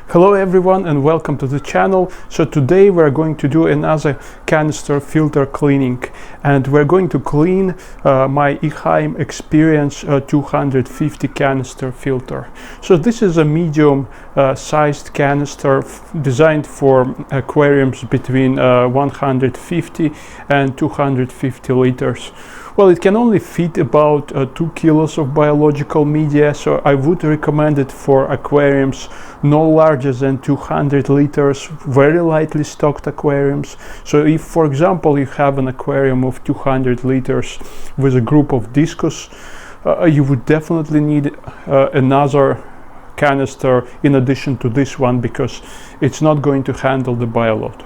Hello everyone and welcome to the channel. So today we're going to do another canister filter cleaning, and we're going to clean my Eheim Experience 250 canister filter. So this is a medium sized canister designed for aquariums between 150 and 250 liters. Well, it can only fit about 2 kilos of biological media, so I would recommend it for aquariums no larger than 200 liters, very lightly stocked aquariums. So if, for example, you have an aquarium of 200 liters with a group of discus, you would definitely need another canister in addition to this one, because it's not going to handle the bioload.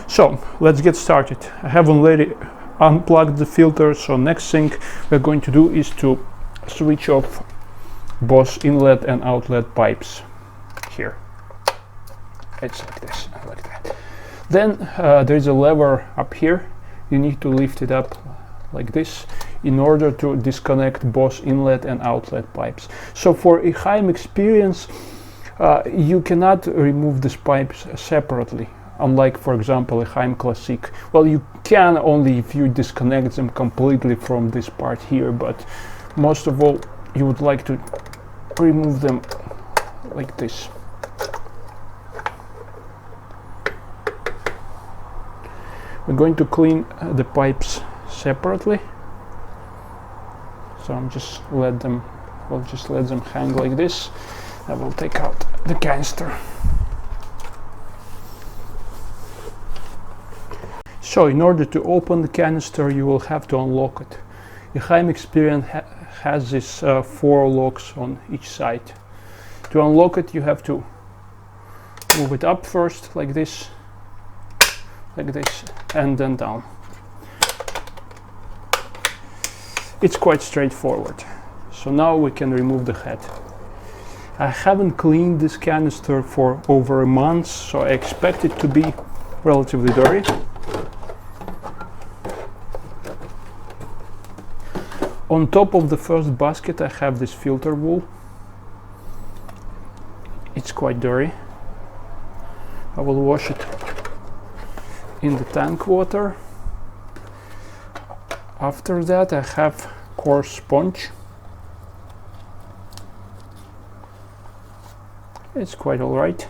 So let's get started. I have already unplugged the filter, so next thing we're going to do is to switch off both inlet and outlet pipes. Here it's like this, like that. Then there's a lever up here. You need to lift it up like this in order to disconnect both inlet and outlet pipes. So for Eheim Experience, you cannot remove these pipes separately, unlike, for example, Eheim Classic. Well, you can only if you disconnect them completely from this part here, but most of all you would like to remove them like this. We're going to clean the pipes separately, so I'm just let them hang like this. I will take out the canister. So in order to open the canister, you will have to unlock it. Eheim Experience has these 4 locks on each side. To unlock it, you have to move it up first, like this, and then down. It's quite straightforward. So now we can remove the head. I haven't cleaned this canister for over a month, so I expect it to be relatively dirty. On top of the first basket I have this filter wool. It's quite dirty. I will wash it in the tank water. After that I have coarse sponge. It's quite alright.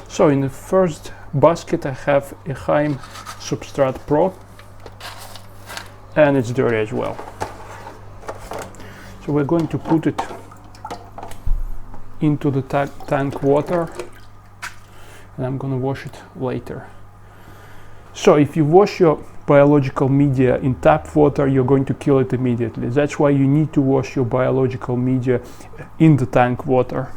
So in the first basket I have Eheim Substrat Pro, and it's dirty as well. So we're going to put it into the tank water, and I'm going to wash it later. So if you wash your biological media in tap water, you're going to kill it immediately. That's why you need to wash your biological media in the tank water.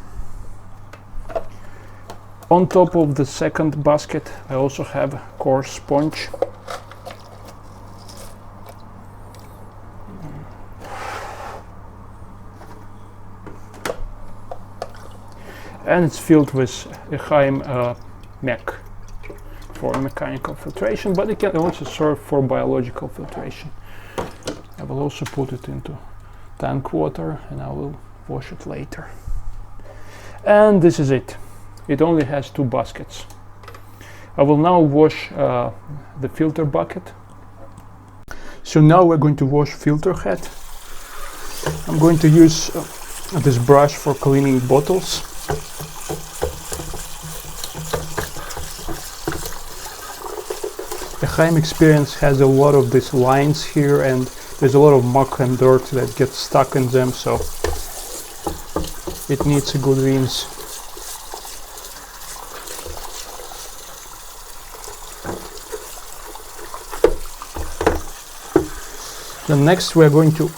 On top of the second basket I also have coarse sponge. And it's filled with Eheim mech for mechanical filtration, but it can also serve for biological filtration. I will also put it into tank water and I will wash it later. And this is it. It only has 2 baskets. I will now wash the filter bucket. So now we're going to wash filter head. I'm going to use this brush for cleaning bottles. Eheim Experience has a lot of these lines here, and there's a lot of muck and dirt that gets stuck in them, so it needs a good rinse. Then next we're going to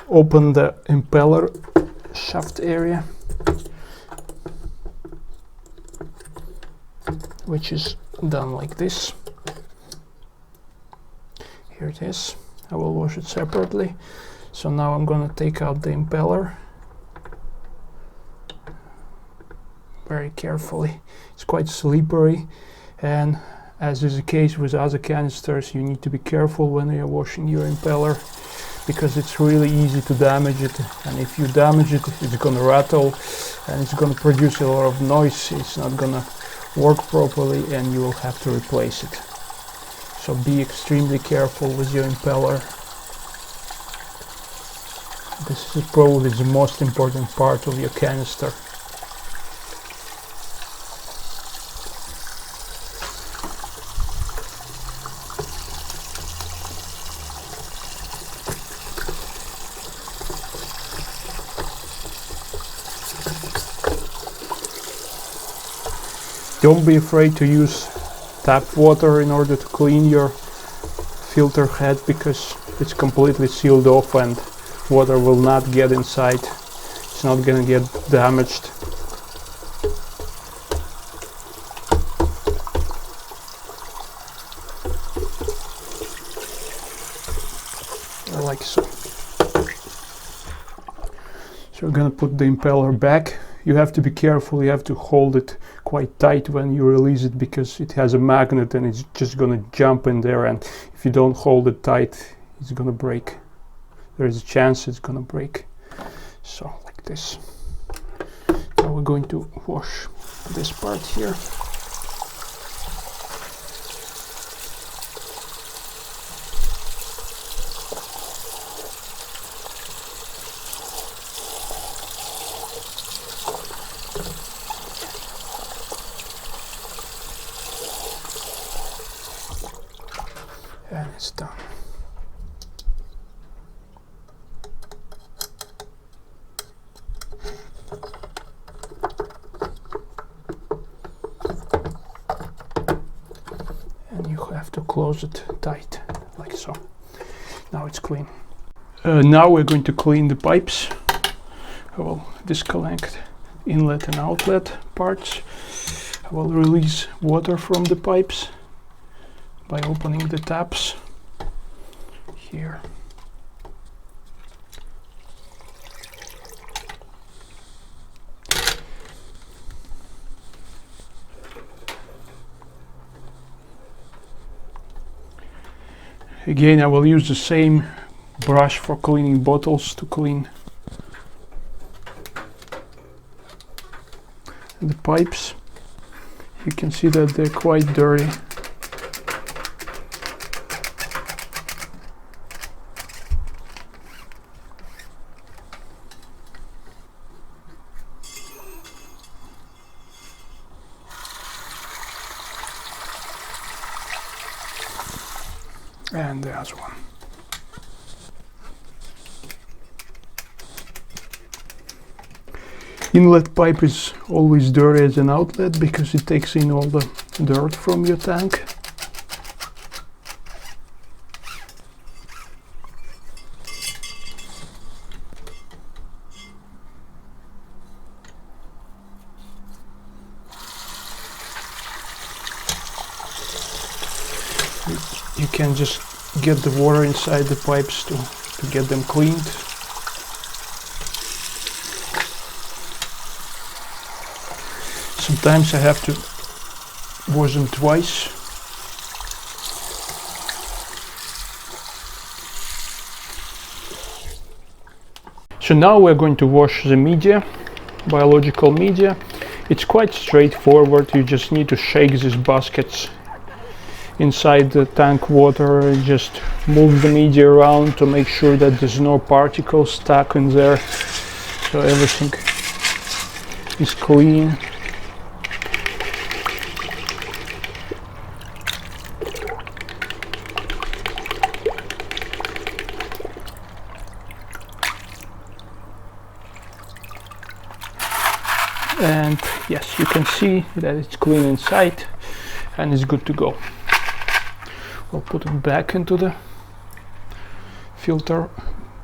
open the impeller shaft area, which is done like this. Here it is. I will wash it separately. So now I'm going to take out the impeller very carefully. It's quite slippery, and as is the case with other canisters, you need to be careful when you're washing your impeller, because it's really easy to damage it, and if you damage it, it's gonna rattle and it's gonna produce a lot of noise. It's not gonna work properly and you will have to replace it. So be extremely careful with your impeller. This is probably the most important part of your canister. Don't be afraid to use tap water in order to clean your filter head, because it's completely sealed off and water will not get inside. It's not gonna get damaged. Like so. So we're gonna put the impeller back. You have to be careful, you have to hold it quite tight when you release it, because it has a magnet and it's just gonna jump in there, and if you don't hold it tight, it's gonna break. There is a chance it's gonna break. So like this. Now we're going to wash this part here. And it's done. And you have to close it tight, like so. Now it's clean. Now we're going to clean the pipes. I will disconnect inlet and outlet parts. I will release water from the pipes by opening the taps here. Again, I will use the same brush for cleaning bottles to clean the pipes. You can see that they're quite dirty. And there's one. Inlet pipe is always dirty as an outlet because it takes in all the dirt from your tank. You can just get the water inside the pipes to get them cleaned. Sometimes I have to wash them twice. So now we're going to wash the media, biological media. It's quite straightforward. You just need to shake these baskets inside the tank water and just move the media around to make sure that there's no particles stuck in there, so everything is clean. And yes, you can see that it's clean inside and it's good to go. We'll put it back into the filter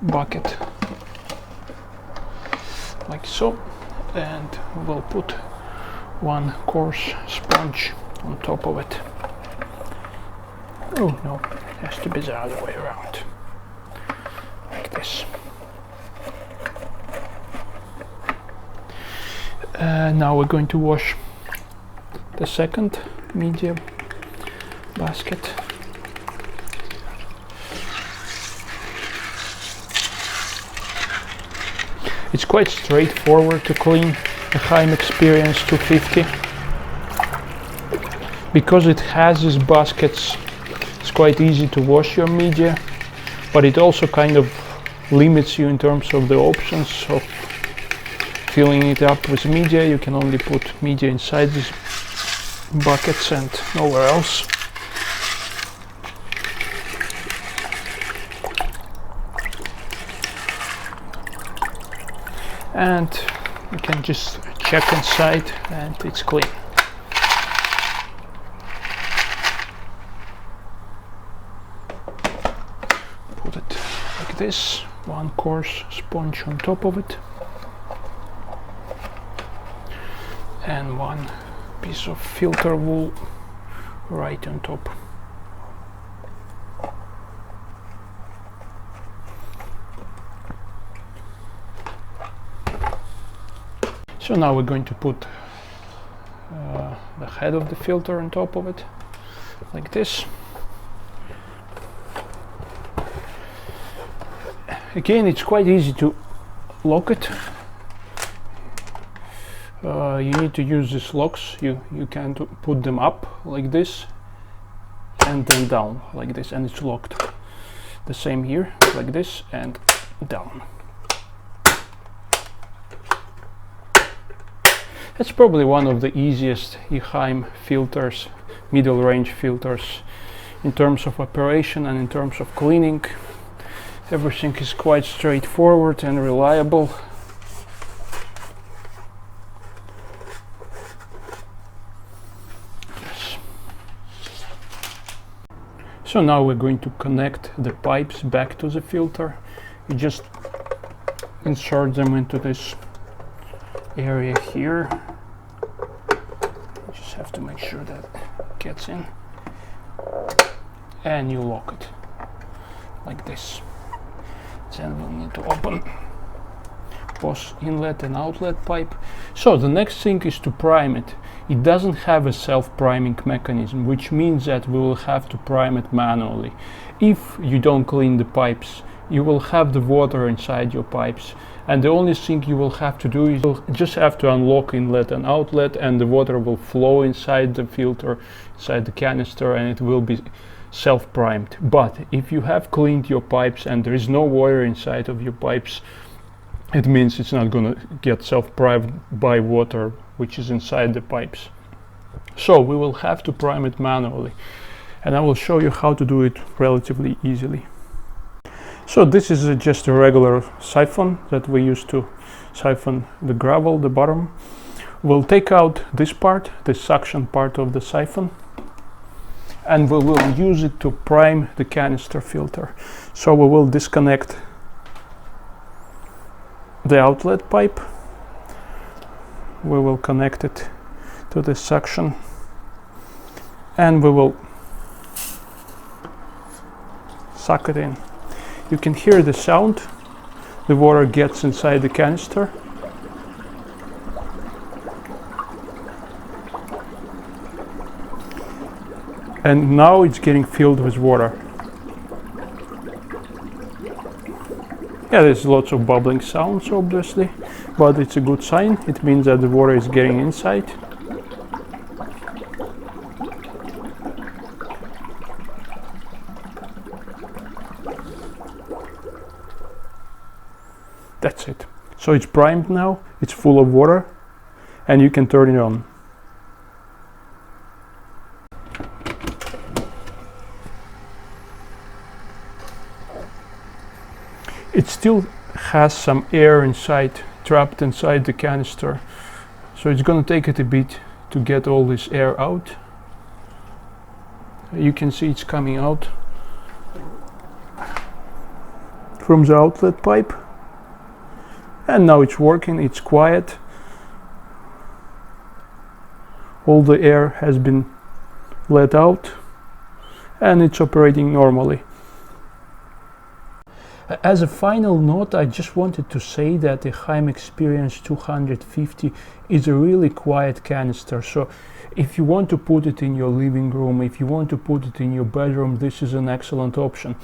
bucket like so, and we'll put one coarse sponge on top of it. Oh no, it has to be the other way around, like this. Now we're going to wash the second media basket. It's quite straightforward to clean Eheim Experience 250. Because it has these baskets, it's quite easy to wash your media, but it also kind of limits you in terms of the options of filling it up with media. You can only put media inside these buckets and nowhere else. And you can just check inside and it's clean. Put it like this, one coarse sponge on top of it, and one piece of filter wool right on top. So now we're going to put the head of the filter on top of it, like this. Again, it's quite easy to lock it. You need to use these locks. You can put them up like this and then down like this, and it's locked. The same here, like this and down. That's probably one of the easiest Eheim filters, middle range filters, in terms of operation and in terms of cleaning. Everything is quite straightforward and reliable. Yes. So now we're going to connect the pipes back to the filter. You just insert them into this area here. You just have to make sure that it gets in, and you lock it like this. Then we'll need to open both inlet and outlet pipe. So the next thing is to prime it. It doesn't have a self-priming mechanism, which means that we will have to prime it manually. If you don't clean the pipes, you will have the water inside your pipes, and the only thing you will have to do is you'll just have to unlock inlet and outlet, and the water will flow inside the filter, inside the canister, and it will be self-primed. But if you have cleaned your pipes and there is no water inside of your pipes, it means it's not going to get self-primed by water which is inside the pipes. So we will have to prime it manually, and I will show you how to do it relatively easily. So this is just a regular siphon that we use to siphon the gravel, the bottom. We'll take out this part, the suction part of the siphon, and we will use it to prime the canister filter. So we will disconnect the outlet pipe. We will connect it to the suction, and we will suck it in. You can hear the sound. The water gets inside the canister. And now it's getting filled with water. Yeah, there's lots of bubbling sounds obviously, but it's a good sign. It means that the water is getting inside. That's it. So it's primed now, it's full of water, and you can turn it on. It still has some air inside, trapped inside the canister, so it's going to take it a bit to get all this air out. You can see it's coming out from the outlet pipe, and now it's working. It's quiet. All the air has been let out and it's operating normally. As a final note, I just wanted to say that the Eheim Experience 250 is a really quiet canister. So if you want to put it in your living room, if you want to put it in your bedroom, this is an excellent option.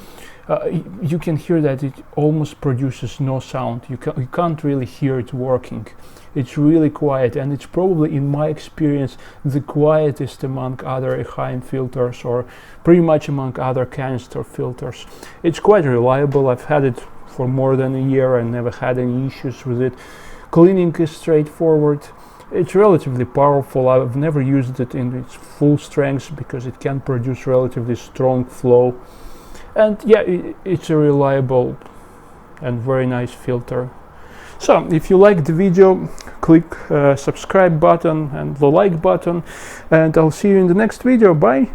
you can hear that it almost produces no sound. You can't really hear it working. It's really quiet, and it's probably, in my experience, the quietest among other Eheim filters, or pretty much among other canister filters. It's quite reliable. I've had it for more than a year and never had any issues with it. Cleaning is straightforward. It's relatively powerful. I've never used it in its full strength because it can produce relatively strong flow. And yeah, it's a reliable and very nice filter. So if you liked the video, click subscribe button and the like button, and I'll see you in the next video. Bye.